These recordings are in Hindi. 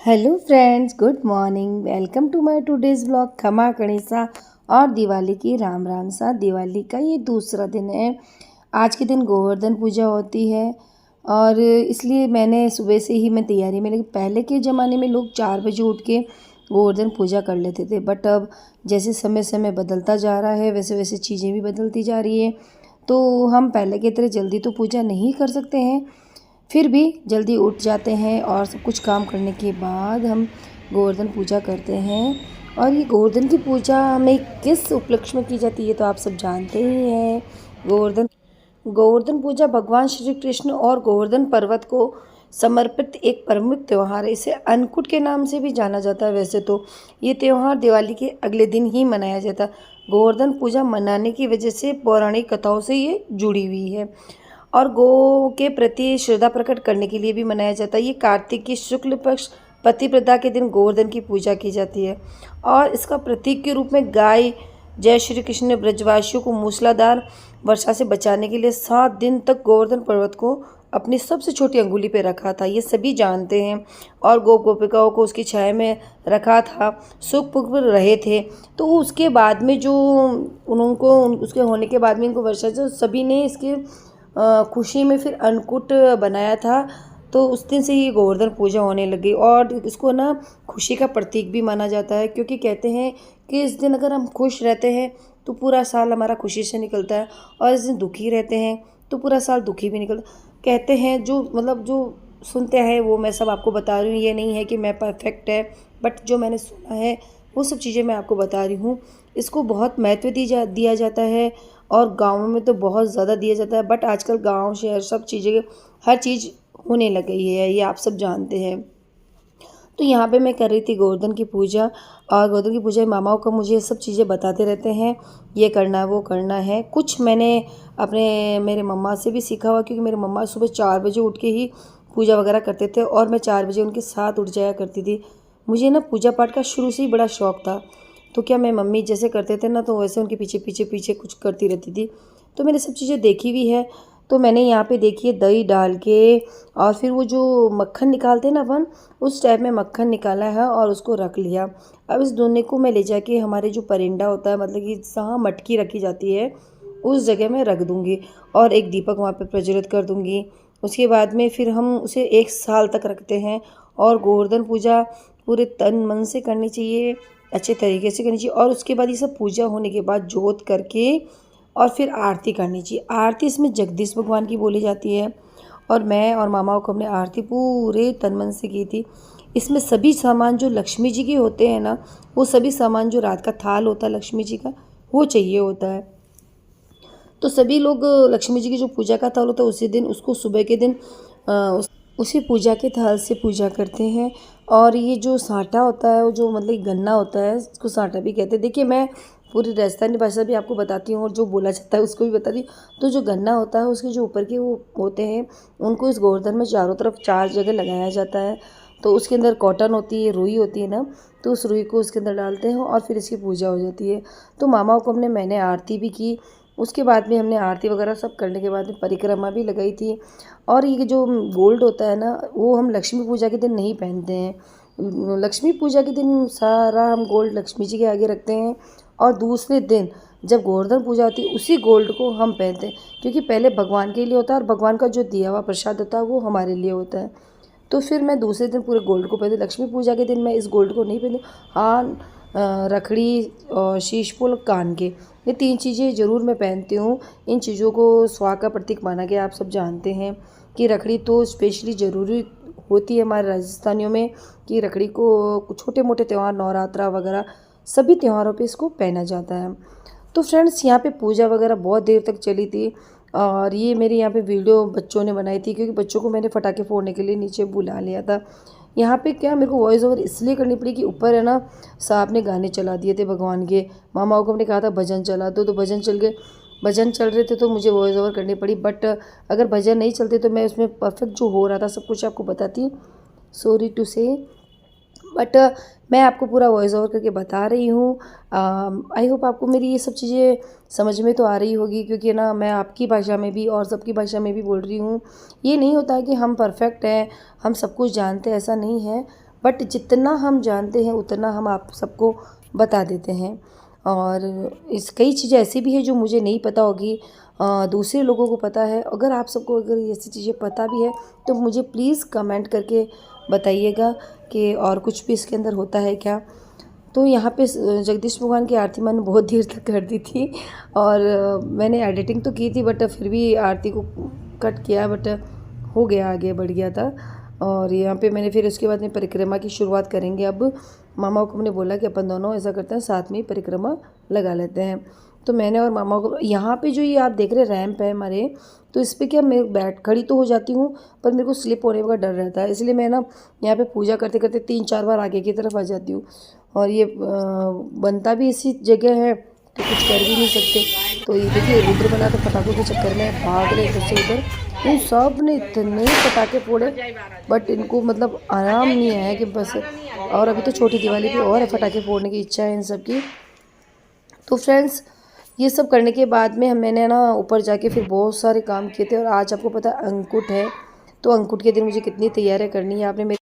Hello friends, good morning. Welcome to my today's blog. खमा गणेशा और दिवाली की राम राम सा। दिवाली का ये दूसरा दिन है। आज के दिन गोवर्धन पूजा होती है और इसलिए मैंने सुबह से ही मैं तैयारी में लगी। पहले के ज़माने में लोग 4 बजे उठ के गोवर्धन पूजा कर लेते थे, बट अब जैसे समय समय बदलता जा रहा है वैसे वैसे चीज़ें भी बदलती जा रही हैं, तो हम पहले की तरह जल्दी तो पूजा नहीं कर सकते हैं। फिर भी जल्दी उठ जाते हैं और सब कुछ काम करने के बाद हम गोवर्धन पूजा करते हैं। और ये गोवर्धन की पूजा में किस उपलक्ष्य में की जाती है तो आप सब जानते ही हैं। गोवर्धन गोवर्धन पूजा भगवान श्री कृष्ण और गोवर्धन पर्वत को समर्पित एक प्रमुख त्यौहार है। इसे अन्नकूट के नाम से भी जाना जाता है। वैसे तो ये त्यौहार दिवाली के अगले दिन ही मनाया जाता है। गोवर्धन पूजा मनाने की वजह से पौराणिक कथाओं से ये जुड़ी हुई है और गौ के प्रति श्रद्धा प्रकट करने के लिए भी मनाया जाता है। ये कार्तिक की शुक्ल पक्ष प्रतिपदा के दिन गोवर्धन की पूजा की जाती है और इसका प्रतीक के रूप में गाय जय श्री कृष्ण ने ब्रजवासियों को मूसलाधार वर्षा से बचाने के लिए 7 दिन तक गोवर्धन पर्वत को अपनी सबसे छोटी अंगुली पे रखा था। ये सभी जानते हैं और गोपिकाओं को उसकी छाया में रखा था, सुख रहे थे। तो उसके बाद में जो उनको उसके होने के बाद में इनको वर्षा जो सभी ने इसके खुशी में फिर अन्नकूट बनाया था। तो उस दिन से ही गोवर्धन पूजा होने लगी और इसको ना खुशी का प्रतीक भी माना जाता है, क्योंकि कहते हैं कि इस दिन अगर हम खुश रहते हैं तो पूरा साल हमारा खुशी से निकलता है और इस दिन दुखी रहते हैं तो पूरा साल दुखी भी निकलता। कहते हैं जो जो सुनते हैं वो मैं सब आपको बता रही हूँ। ये नहीं है कि मैं परफेक्ट है, बट जो मैंने सुना है वो सब चीज़ें मैं आपको बता रही हूँ। इसको बहुत महत्व दिया जाता है और गाँव में तो बहुत ज़्यादा दिया जाता है, बट आजकल गाँव शहर सब चीज़ें हर चीज़ होने लग गई है, ये आप सब जानते हैं। तो यहाँ पे मैं कर रही थी गोवर्धन की पूजा और गोवर्धन की पूजा मामाओं का मुझे सब चीज़ें बताते रहते हैं, ये करना है वो करना है। कुछ मैंने मेरे मम्मा से भी सीखा हुआ, क्योंकि मेरे मम्मा सुबह 4 बजे उठ के ही पूजा वगैरह करते थे और मैं 4 बजे उनके साथ उठ जाया करती थी। मुझे ना पूजा पाठ का शुरू से ही बड़ा शौक़ था, तो क्या मैं मम्मी जैसे करते थे ना तो वैसे उनके पीछे पीछे पीछे कुछ करती रहती थी। तो मैंने सब चीज़ें देखी भी है। तो मैंने यहाँ पे देखिए दही डाल के और फिर वो जो मक्खन निकालते हैं ना अपन, उस टाइप में मक्खन निकाला है और उसको रख लिया। अब इस दोने को मैं ले जाके हमारे जो परिंदा होता है, मतलब कि जहाँ मटकी रखी जाती है उस जगह में रख दूँगी और एक दीपक वहाँ पे प्रज्वलित कर दूँगी। उसके बाद में फिर हम उसे 1 साल तक रखते हैं और गोवर्धन पूजा पूरे तन मन से करनी चाहिए, अच्छे तरीके से करनी चाहिए। और उसके बाद ये सब पूजा होने के बाद जोत करके और फिर आरती करनी चाहिए। आरती इसमें जगदीश भगवान की बोली जाती है और मैं और मामाओं को हमने आरती पूरे तन मन से की थी। इसमें सभी सामान जो लक्ष्मी जी के होते हैं ना, वो सभी सामान जो रात का थाल होता है लक्ष्मी जी का, वो चाहिए होता है। तो सभी लोग लक्ष्मी जी की जो पूजा का थाल होता है उसी दिन उसको सुबह के दिन उसी पूजा के थाल से पूजा करते हैं। और ये जो साटा होता है वो जो मतलब गन्ना होता है, इसको साटा भी कहते हैं। देखिए मैं पूरी राजस्थानी भाषा भी आपको बताती हूँ और जो बोला जाता है उसको भी बताती हूँ। तो जो गन्ना होता है उसके जो ऊपर के वो होते हैं उनको इस गोवर्धन में चारों तरफ 4 जगह लगाया जाता है। तो उसके अंदर कॉटन होती है, रुई होती है ना, तो उस रुई को उसके अंदर डालते हैं और फिर इसकी पूजा हो जाती है। तो मामाओं को मैंने आरती भी की। उसके बाद में हमने आरती वगैरह सब करने के बाद में परिक्रमा भी लगाई थी। और ये जो गोल्ड होता है ना, वो हम लक्ष्मी पूजा के दिन नहीं पहनते हैं। लक्ष्मी पूजा के दिन सारा हम गोल्ड लक्ष्मी जी के आगे रखते हैं और दूसरे दिन जब गोवर्धन पूजा होती है उसी गोल्ड को हम पहनते हैं, क्योंकि पहले भगवान के लिए होता है और भगवान का जो दिया हुआ प्रसाद होता है वो हमारे लिए होता है। तो फिर मैं दूसरे दिन पूरे गोल्ड को पहनती। लक्ष्मी पूजा के दिन मैं इस गोल्ड को नहीं पहनती। हाँ, रखड़ी और शीशफूल कान के, ये 3 चीज़ें ज़रूर मैं पहनती हूँ। इन चीज़ों को स्वाग का प्रतीक माना गया। आप सब जानते हैं कि रखड़ी तो स्पेशली ज़रूरी होती है हमारे राजस्थानियों में, कि रखड़ी को छोटे मोटे त्यौहार नवरात्रा वगैरह सभी त्योहारों पे इसको पहना जाता है। तो फ्रेंड्स यहाँ पे पूजा वगैरह बहुत देर तक चली थी और ये मेरे यहाँ पे वीडियो बच्चों ने बनाई थी, क्योंकि बच्चों को मैंने पटाखे फोड़ने के लिए नीचे बुला लिया था। यहाँ पे क्या मेरे को वॉइस ओवर इसलिए करनी पड़ी कि ऊपर है ना साहब ने गाने चला दिए थे भगवान के। मामाओं को हमने कहा था भजन चला दो, तो भजन चल गए, भजन चल रहे थे तो मुझे वॉइस ओवर करनी पड़ी। बट अगर भजन नहीं चलते तो मैं उसमें परफेक्ट जो हो रहा था सब कुछ आपको बताती। सॉरी टू से, बट मैं आपको पूरा वॉइस ओवर करके बता रही हूँ। आई होप आपको मेरी ये सब चीज़ें समझ में तो आ रही होगी, क्योंकि ना मैं आपकी भाषा में भी और सबकी भाषा में भी बोल रही हूँ। ये नहीं होता है कि हम परफेक्ट हैं, हम सब कुछ जानते हैं, ऐसा नहीं है। बट जितना हम जानते हैं उतना हम आप सबको बता देते हैं। और इस कई चीज़ें ऐसी भी है जो मुझे नहीं पता होगी, दूसरे लोगों को पता है। अगर आप सबको अगर ऐसी चीज़ें पता भी है तो मुझे प्लीज़ कमेंट करके बताइएगा कि और कुछ भी इसके अंदर होता है क्या। तो यहाँ पे जगदीश भगवान की आरती मैंने बहुत देर तक कर दी थी, और मैंने एडिटिंग तो की थी बट फिर भी आरती को कट किया, बट हो गया, आगे बढ़ गया था। और यहाँ पे मैंने फिर उसके बाद में परिक्रमा की शुरुआत करेंगे। अब मामा को मैंने बोला कि अपन दोनों ऐसा करते हैं, साथ में ही परिक्रमा लगा लेते हैं। तो मैंने और मामा को, यहाँ पे जो ये आप देख रहे रैंप है हमारे, तो इस पर क्या मैं बैठ खड़ी तो हो जाती हूँ पर मेरे को स्लिप होने का डर रहता है, इसलिए मैं ना यहाँ पे पूजा करते करते 3-4 बार आगे की तरफ आ जाती हूँ। और ये बनता भी इसी जगह है तो कुछ कर भी नहीं सकते। तो ये देखिए रुद्र बना तो पटाखों के चक्कर में भाग रहे इधर से उधर, उन सब ने इतने पटाखे फोड़े बट इनको मतलब आराम नहीं आया कि बस। और अभी तो छोटी दिवाली भी और है, पटाखे फोड़ने की इच्छा है इन सब की। तो फ्रेंड्स ये सब करने के बाद में मैंने ना ऊपर जाके फिर बहुत सारे काम किए थे। और आज आपको पता है अंकुट है, तो अंकुट के दिन मुझे कितनी तैयारियां करनी है आपने मेरे।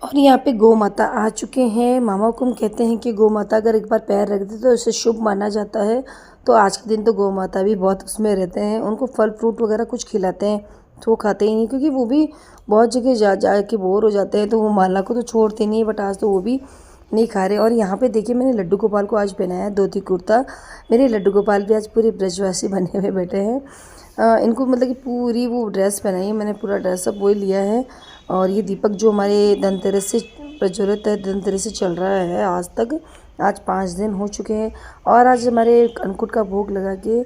और यहाँ पे गौ माता आ चुके हैं। मामा हुकुम कहते हैं कि गौ माता अगर एक बार पैर रख दे तो उसे शुभ माना जाता है। तो आज के दिन तो गौ माता भी बहुत उसमें रहते हैं, उनको फल फ्रूट वगैरह कुछ खिलाते हैं तो वो खाते ही नहीं, क्योंकि वो भी बहुत जगह जा जा के बोर हो जाते हैं, तो वो माला को तो छोड़ते नहीं, बट आज तो वो भी नहीं खा रहे। और यहाँ पे देखिए मैंने लड्डू गोपाल को आज पहनाया है धोती कुर्ता। मेरे लड्डू गोपाल भी आज पूरे ब्रजवासी बने हुए बैठे हैं। इनको मतलब कि पूरी वो ड्रेस पहनाई है मैंने, पूरा ड्रेस अब वही लिया है। और ये दीपक जो हमारे धनतेरस से प्रज्वलित है, धनतेरस से चल रहा है आज तक, आज 5 दिन हो चुके हैं। और आज हमारे अंकुट का भोग लगा के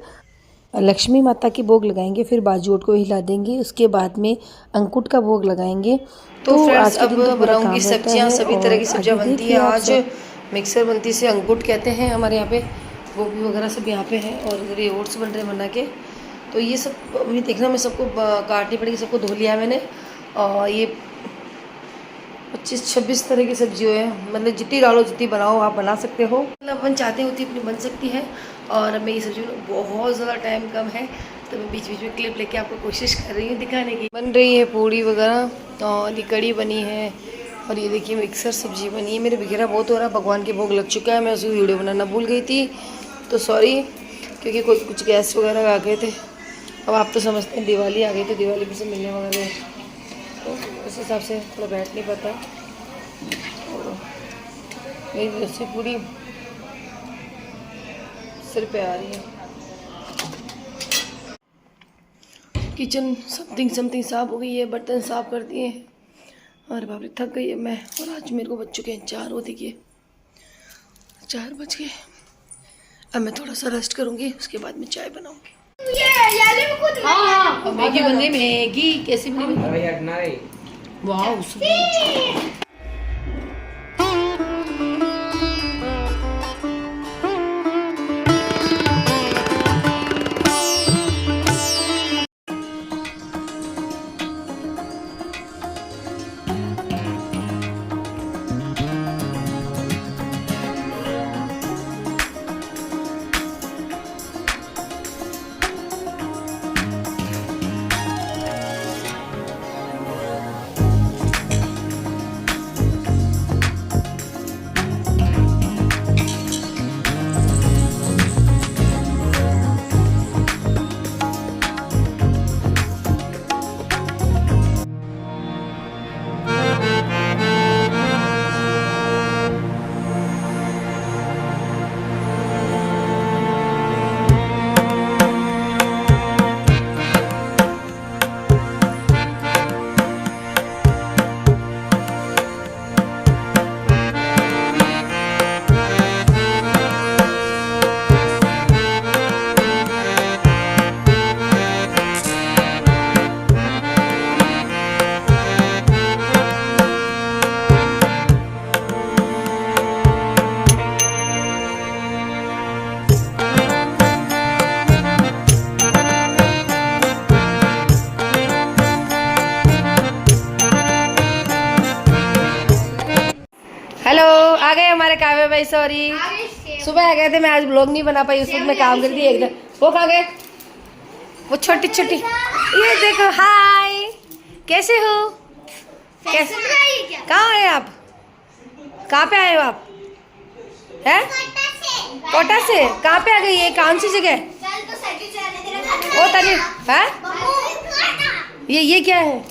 लक्ष्मी माता की भोग लगाएंगे, फिर बाजूट को हिला देंगे, उसके बाद में अंकुट का भोग लगाएंगे। तो आज के दिन तो बनाऊंगी सब्जियां, सभी तरह की सब्जियां बनती है आज। मिक्सर बनती से अंकुट कहते हैं हमारे यहाँ पे, गोभी वगैरह सब यहाँ पे है। और इधर ये ओट्स बन रहे हैं बना के। तो ये सब अभी देखना, मैं सबको काटनी पड़ेगी, सबको धो लिया मैंने। और ये 25-26 तरह की सब्जी है, मतलब जितनी डालो जितनी बनाओ आप बना सकते हो, मतलब अपन चाहते हैं उतनी अपनी बन सकती है। और मैं ये सब्जी में बहुत ज़्यादा टाइम कम है तो मैं बीच बीच में क्लिप लेके आपको कोशिश कर रही हूँ दिखाने की। बन रही है पूड़ी वगैरह, और ये कड़ी बनी है, और ये देखिए मिक्सर सब्जी बनी है। मेरे बिखेरा बहुत हो रहा है, भगवान के भोग लग चुका है, मैं उसकी वीडियो बनाना भूल गई थी तो सॉरी, क्योंकि कोई कुछ गैस वगैरह आ गए थे। अब आप तो समझते हैं दिवाली आ गई तो दिवाली में से मिलने वाले हैं, तो उस हिसाब से थोड़ा बैठ नहीं पाता। मेरी लस्सी पूरी सिर पे आ रही है। किचन समथिंग साफ हो गई है, बर्तन साफ कर दिए हैं, और बाप रे थक गई है मैं। और आज मेरे को बज चुके हैं 4, वो देखिए 4 बज गए। अब मैं थोड़ा सा रेस्ट करूँगी, उसके बाद में चाय बनाऊँगी। हाँ, मैगी बन रही, मैगी कैसी बनी? वाह हेलो, आ गए हमारे काव्य भाई, सॉरी सुबह आ गए थे, मैं आज ब्लॉग नहीं बना पाई, उस वक्त मैं काम कर दी एकदम। वो कहाँ गए? वो छोटी छोटी, ये देखो, हाय कैसे हो? कैसे, कहाँ है आप? कहाँ पे आए हो आप? हैं? कोटा से? कहाँ पे आ गई? ये कौन सी जगह? ओ तनी है? ये क्या है?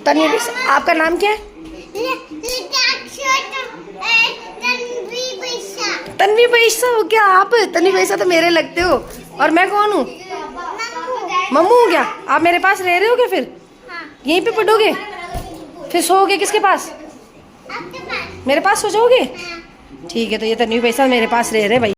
तन्वी, आपका नाम क्या है? तन्वी बैसा हो क्या आप? तन्वी बैसा तो मेरे लगते हो। और मैं कौन हूँ? मम्मू हूँ क्या? आप मेरे पास रह रहे हो क्या फिर? यहीं पे पढ़ोगे? फिर सोओगे किसके पास? मेरे पास सो जाओगे? ठीक है, तो ये तन्वी बैसा मेरे पास रह रहे भाई।